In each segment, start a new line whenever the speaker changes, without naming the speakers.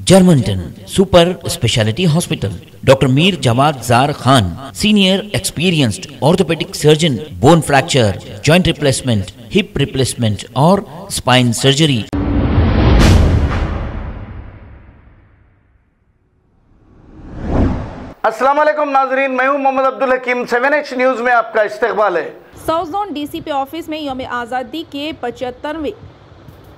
Germanton super speciality hospital, doctor Mir Jawad Zar Khan, senior experienced orthopaedic surgeon, bone fracture, joint replacement, hip replacement और spine surgery.
अस्सलाम वालेकुम नाजरीन, मैं हूं मोहम्मद अब्दुल हकीम। 7H न्यूज़ में आपका इस्तकबाल है।
साउथ जोन डीसीपी ऑफिस में यौम आज़ादी के 75वें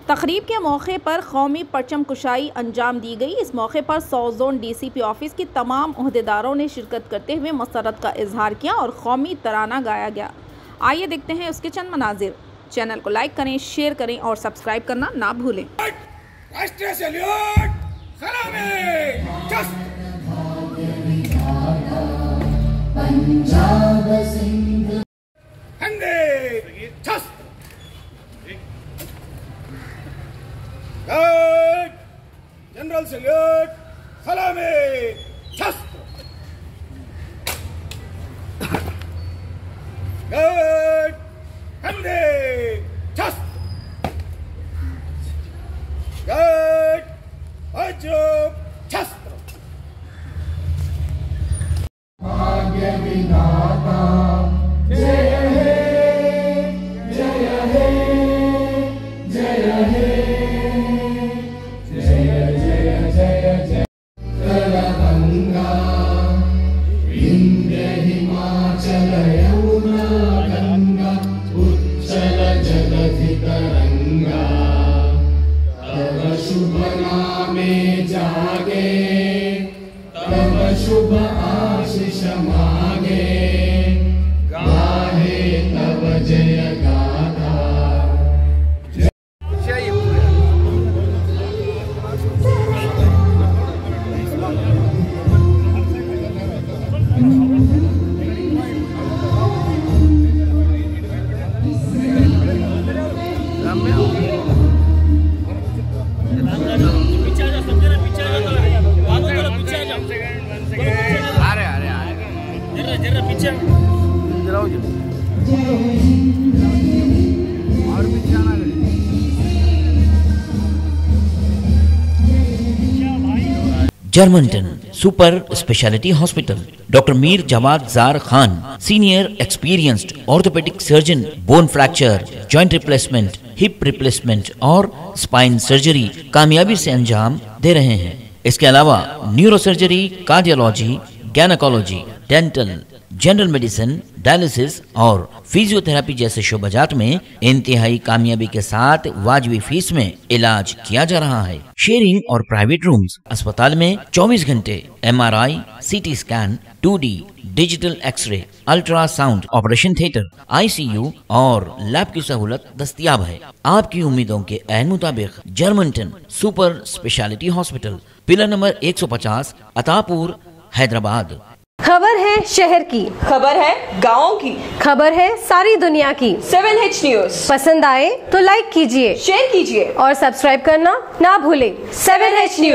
तकरीब के मौके पर कौमी परचम कुशाई अंजाम दी गई। इस मौके पर साउथ जोन डीसीपी ऑफिस के तमाम ओहदेदारों ने शिरकत करते हुए मसरत का इजहार किया और कौमी तराना गाया गया। आइए देखते हैं उसके चंद मनाजिर। चैनल को लाइक करें, शेयर करें और सब्सक्राइब करना ना भूलें।
राष्ट्रीय सैल्यूट, सलामी, पंजाब सिंध हंदे छस्त जनरल सैल्यूट, सलामी, छस्त हंदे छस्त अजूब छस्त। भाग्य विधाता जय हे, जय हे, जय हे, जय जय जय जय। गंगा विंध्य हिमाचल यमुना गंगा उच्चल जलधि तरंगा, तब शुभ नामे जागे, तब शुभ आशीष मांगे, गाहे तब जय गाथा।
Germanton super speciality hospital, doctor Mir Jawad Zar Khan, senior experienced orthopaedic surgeon, bone fracture, joint replacement, hip replacement और स्पाइन सर्जरी कामयाबी से अंजाम दे रहे हैं। इसके अलावा neurosurgery, cardiology, gynaecology, dental, general medicine, dialysis और फिजियोथेरेपी जैसे शोबाजात में इंतहाई कामयाबी के साथ वाजिबी फीस में इलाज किया जा रहा है। शेयरिंग और प्राइवेट रूम्स, अस्पताल में 24 घंटे MRI, CT scan, 2D digital x-ray, ultrasound, operation theatre, ICU और लैब की सहूलत दस्तयाब है। आपकी उम्मीदों के ऐन मुताबिक Germanton super speciality hospital, pillar number 150, Attapur, Hyderabad.
खबर है शहर की,
खबर है गाँव की,
खबर है सारी दुनिया की।
7H न्यूज़
पसंद आए तो लाइक कीजिए,
शेयर कीजिए
और सब्सक्राइब करना ना भूलें।
7H news.